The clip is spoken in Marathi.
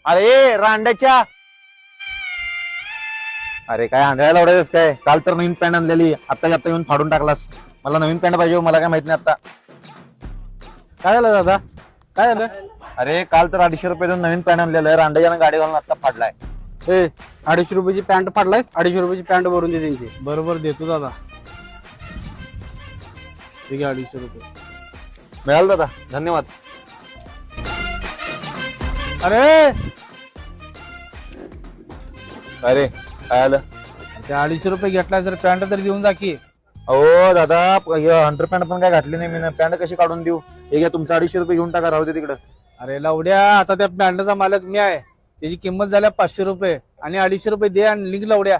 अरे रांड्याच्या अरे काय आंधळ्याला आवडायच काय? काल तर नवीन पॅन्ट आणलेली, आता येऊन फाडून टाकलास. मला नवीन पॅन्ट पाहिजे, मला काय माहित नाही आता. काय झालं दादा? काय झालं? अरे काल तर 250 रुपये देऊन नवीन पॅन्ट आणलेलं, रांड्याच्यानं गाडी घालून आता फाडलाय. ए 250 रुपयाची पॅन्ट फाडलायस, 250 रुपयाची पॅन्ट भरून दे त्यांची. बरोबर देतो दादा. ठीक आहे 250 रुपये. मिळाल दादा, धन्यवाद. अरे अरे काय आलं? ते 250 रुपये घेतलाय जर पॅन्ट तरी देऊन जा की. अहो दादा, हंटर पॅन्ट पण काय घातली नाही मी. पॅन्ट कशी काढून देऊ? हे घ्या तुमचा 250 रुपये घेऊन टाका, राहू दे तिकडं. अरे लावड्या, आता त्या पॅन्टचा मालक मी आहे. त्याची किंमत झाल्या 500 रुपये आणि 250 रुपये दे आणि लिंक लावड्या.